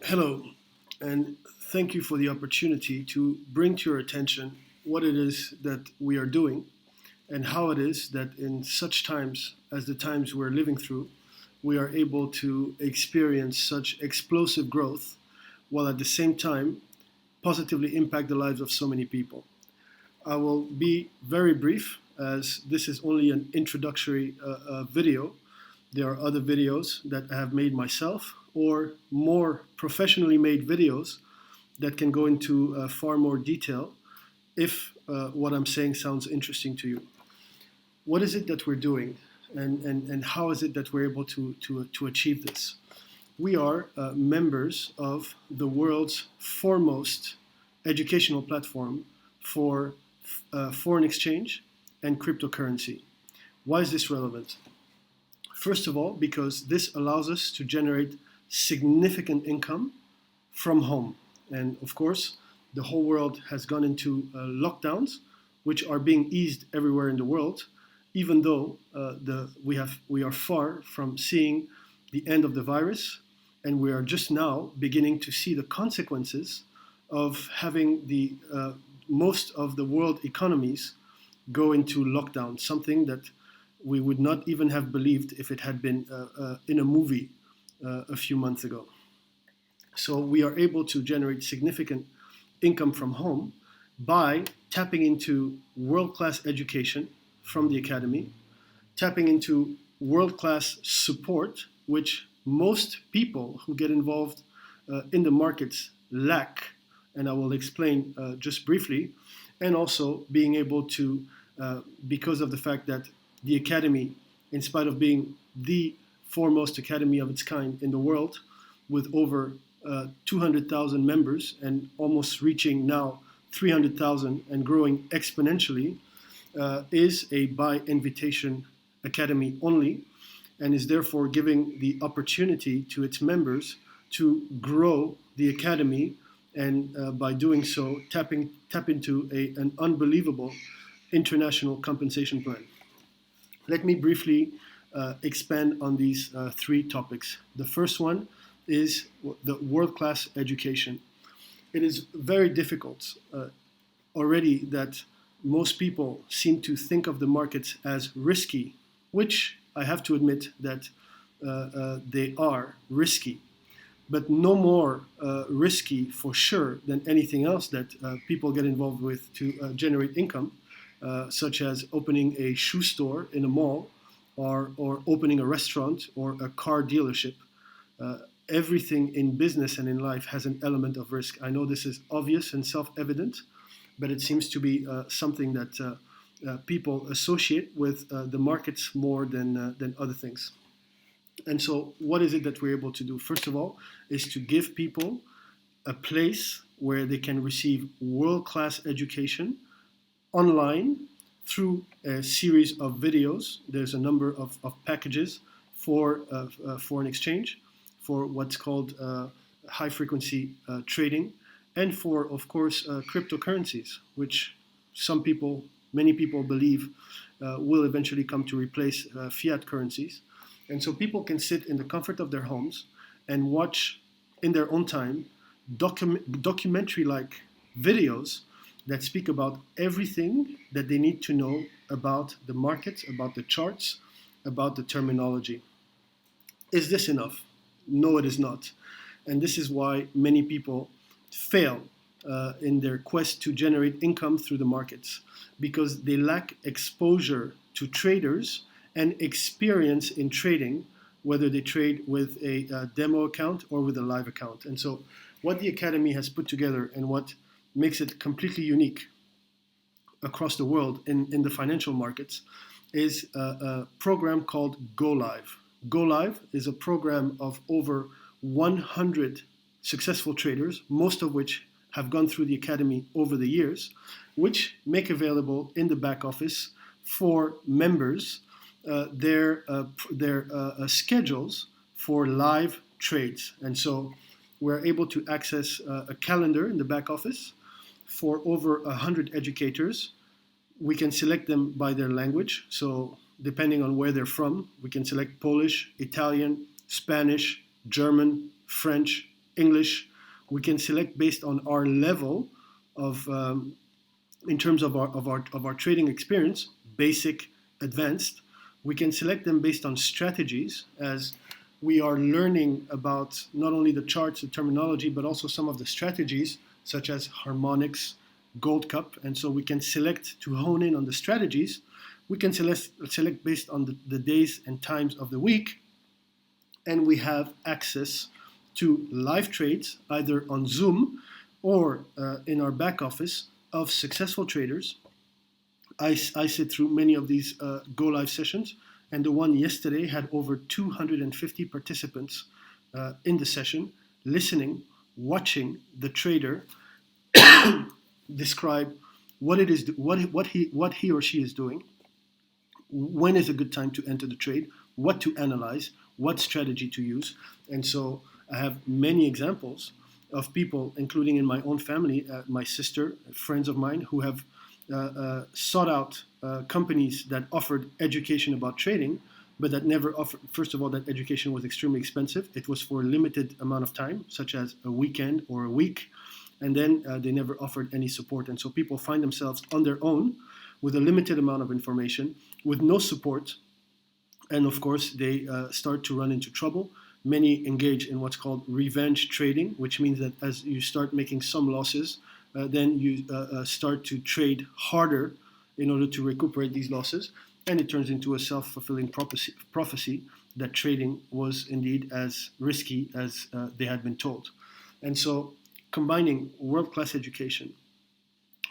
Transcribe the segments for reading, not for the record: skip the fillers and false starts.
Hello, and thank you for the opportunity to bring to your attention what it is that we are doing and how it is that in such times as the times we're living through, we are able to experience such explosive growth while at the same time positively impact the lives of so many people. I will be very brief as this is only an introductory video. There are other videos that I have made myself or more professionally made videos that can go into far more detail if what I'm saying sounds interesting to you. What is it that we're doing and how is it that we're able to achieve this? We are members of the world's foremost educational platform for foreign exchange and cryptocurrency. Why is this relevant? First of all, because this allows us to generate significant income from home. And of course, the whole world has gone into lockdowns, which are being eased everywhere in the world, even though we are far from seeing the end of the virus, and we are just now beginning to see the consequences of having the most of the world economies go into lockdown, something that we would not even have believed if it had been in a movie a few months ago. So we are able to generate significant income from home by tapping into world-class education from the academy, tapping into world-class support, which most people who get involved in the markets lack, and I will explain just briefly, and also being able to, because of the fact that the academy, in spite of being the foremost academy of its kind in the world, with over 200,000 members and almost reaching now 300,000 and growing exponentially, is a by invitation academy only, and is therefore giving the opportunity to its members to grow the academy, and by doing so tap into an unbelievable international compensation plan. Let me briefly expand on these three topics. The first one is the world-class education. It is very difficult already that most people seem to think of the markets as risky, which I have to admit that they are risky, but no more risky for sure than anything else that people get involved with to generate income, such as opening a shoe store in a mall or opening a restaurant or a car dealership. Everything in business and in life has an element of risk. I know this is obvious and self-evident, but it seems to be something that people associate with the markets more than other things. And so what is it that we're able to do? First of all, is to give people a place where they can receive world-class education online through a series of videos. There's a number of packages for foreign exchange, for what's called high-frequency trading, and for, of course, cryptocurrencies, which many people believe will eventually come to replace fiat currencies. And so people can sit in the comfort of their homes and watch in their own time documentary-like videos that speak about everything that they need to know about the markets, about the charts, about the terminology. Is this enough? No, it is not. And this is why many people fail in their quest to generate income through the markets, because they lack exposure to traders and experience in trading, whether they trade with a demo account or with a live account. And so what the Academy has put together and what makes it completely unique across the world in the financial markets is a program called Go Live. Go Live is a program of over 100 successful traders, most of which have gone through the Academy over the years, which make available in the back office for members their schedules for live trades. And so we're able to access a calendar in the back office for over 100 educators. We can select them by their language. So depending on where they're from, we can select Polish, Italian, Spanish, German, French, English. We can select based on our level of, in terms of our trading experience, basic, advanced. We can select them based on strategies, as we are learning about not only the charts, the terminology, but also some of the strategies, such as harmonics, Gold Cup, and so we can select to hone in on the strategies. We can select based on the days and times of the week, and we have access to live trades, either on Zoom or in our back office of successful traders. I sit through many of these Go Live sessions, and the one yesterday had over 250 participants in the session, listening, watching the trader describe what it is, what he or she is doing, when is a good time to enter the trade, what to analyze, what strategy to use. And so I have many examples of people, including in my own family, my sister, friends of mine, who have sought out companies that offered education about trading, but that never offered. First of all, that education was extremely expensive. It was for a limited amount of time, such as a weekend or a week, and then they never offered any support. And so people find themselves on their own with a limited amount of information, with no support, and of course they start to run into trouble. Many engage in what's called revenge trading, which means that as you start making some losses, then you start to trade harder in order to recuperate these losses, and it turns into a self-fulfilling prophecy that trading was indeed as risky as they had been told. And so combining world-class education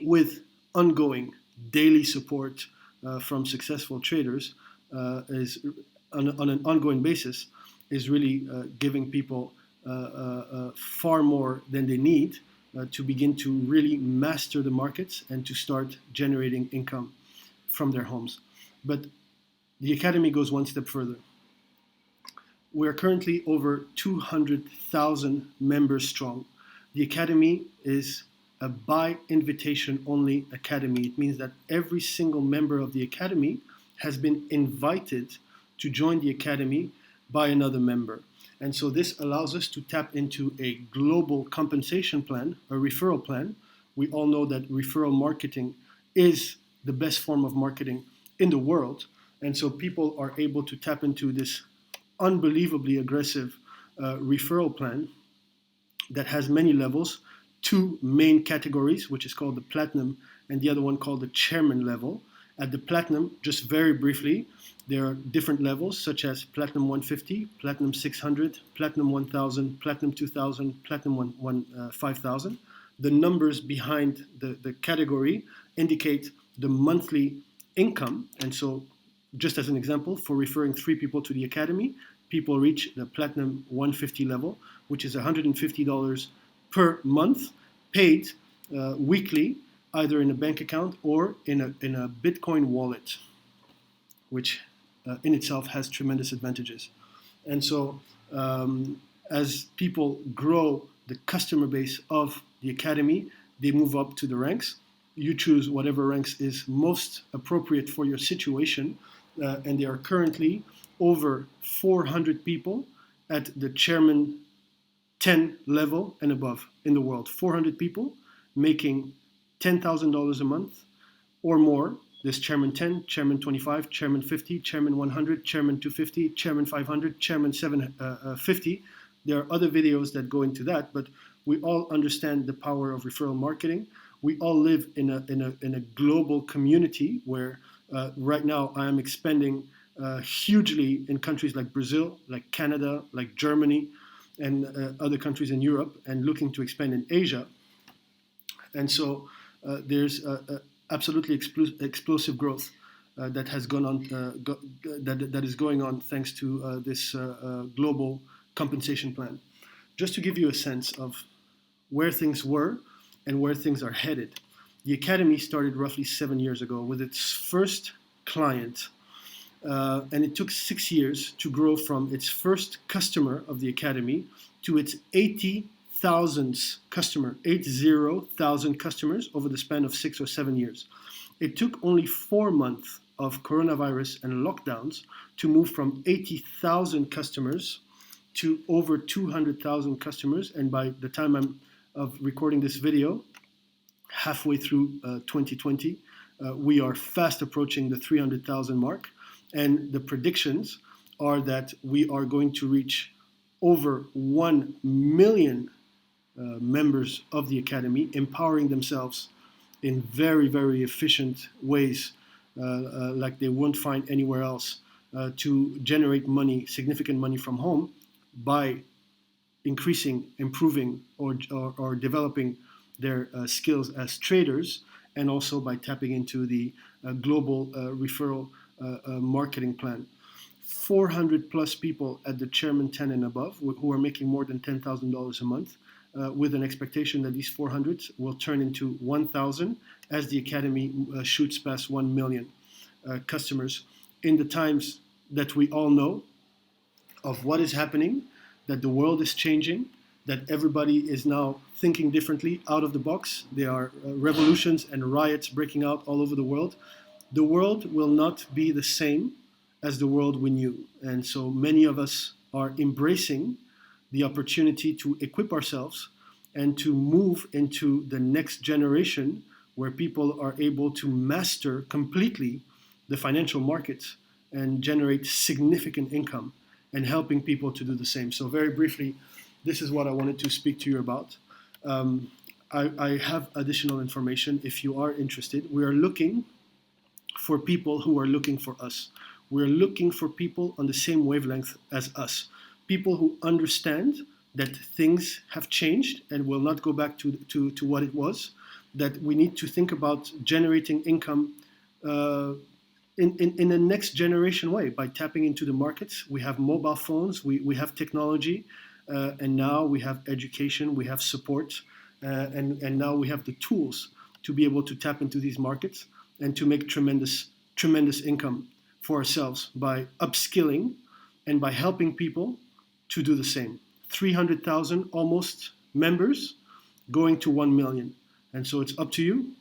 with ongoing daily support from successful traders is on an ongoing basis is really giving people far more than they need to begin to really master the markets and to start generating income from their homes. But the Academy goes one step further. We're currently over 200,000 members strong. The Academy is a by invitation only Academy. It means that every single member of the Academy has been invited to join the Academy by another member. And so this allows us to tap into a global compensation plan, a referral plan. We all know that referral marketing is the best form of marketing in the world. And so people are able to tap into this unbelievably aggressive referral plan that has many levels, two main categories, which is called the Platinum and the other one called the Chairman level. At the Platinum, just very briefly, there are different levels such as Platinum 150, Platinum 600, Platinum 1000, Platinum 2000, Platinum 5000. The numbers behind the category indicate the monthly income. And so, just as an example, for referring 3 people to the Academy, people reach the Platinum 150 level, which is $150 per month, paid weekly, either in a bank account or in a Bitcoin wallet, which in itself has tremendous advantages. And so as people grow the customer base of the Academy, they move up to the ranks. You choose whatever ranks is most appropriate for your situation. And there are currently over 400 people at the Chairman 10 level and above in the world. 400 people making $10,000 a month or more. There's Chairman 10, Chairman 25, Chairman 50, Chairman 100, Chairman 250, Chairman 500, Chairman 750. There are other videos that go into that, but we all understand the power of referral marketing. We all live in a global community where right now I am expanding hugely in countries like Brazil, like Canada, like Germany, and other countries in Europe, and looking to expand in Asia. And so there's absolutely explosive growth that has gone on, that is going on thanks to this global compensation plan. Just to give you a sense of where things were and where things are headed, the Academy started roughly 7 years ago with its first client, and it took 6 years to grow from its first customer of the Academy to its 80,000th customer, 80,000 customers over the span of 6 or 7 years. It took only 4 months of coronavirus and lockdowns to move from 80,000 customers to over 200,000 customers. And by the time I'm of recording this video, halfway through 2020, we are fast approaching the 300,000 mark. And the predictions are that we are going to reach over 1 million members of the Academy, empowering themselves in very, very efficient ways, like they won't find anywhere else, to generate money, significant money from home by increasing, improving, or developing their skills as traders, and also by tapping into the global referral marketing plan. 400 plus people at the Chairman 10 and above who are making more than $10,000 a month, with an expectation that these 400 will turn into 1,000 as the Academy shoots past 1 million customers in the times that we all know of what is happening, that the world is changing, that everybody is now thinking differently, out of the box. There are revolutions and riots breaking out all over the world. The world will not be the same as the world we knew. And so many of us are embracing the opportunity to equip ourselves and to move into the next generation where people are able to master completely the financial markets and generate significant income, and helping people to do the same. So very briefly, this is what I wanted to speak to you about. I have additional information if you are interested. We are looking for people who are looking for us. We're looking for people on the same wavelength as us. People who understand that things have changed and will not go back to what it was, that we need to think about generating income in a next generation way by tapping into the markets. We have mobile phones, we have technology, and now we have education, we have support, and now we have the tools to be able to tap into these markets and to make tremendous income for ourselves by upskilling and by helping people to do the same. 300,000 almost members going to 1 million. And so it's up to you.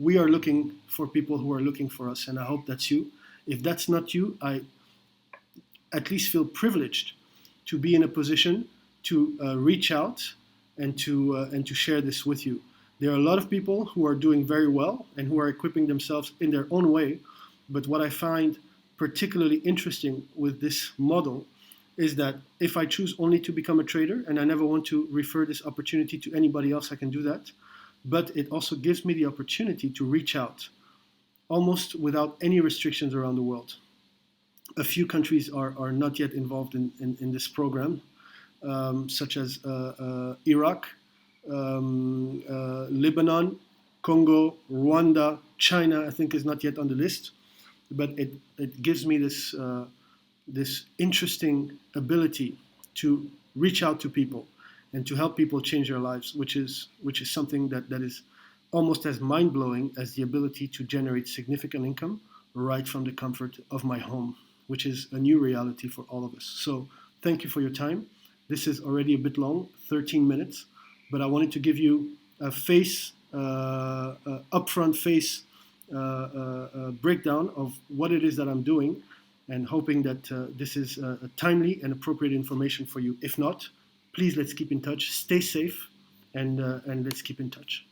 We are looking for people who are looking for us, and I hope that's you. If that's not you, I at least feel privileged to be in a position to reach out and to share this with you. There are a lot of people who are doing very well and who are equipping themselves in their own way, but what I find particularly interesting with this model is that if I choose only to become a trader, and I never want to refer this opportunity to anybody else, I can do that. But it also gives me the opportunity to reach out almost without any restrictions around the world. A few countries are not yet involved in this program, such as Iraq, Lebanon, Congo, Rwanda, China, I think is not yet on the list. But it gives me this interesting ability to reach out to people and to help people change their lives, which is something that is almost as mind-blowing as the ability to generate significant income right from the comfort of my home, which is a new reality for all of us. So thank you for your time. This is already a bit long, 13 minutes, but I wanted to give you a upfront breakdown of what it is that I'm doing, and hoping that this is timely and appropriate information for you. If not, please let's keep in touch. Stay safe, and let's keep in touch.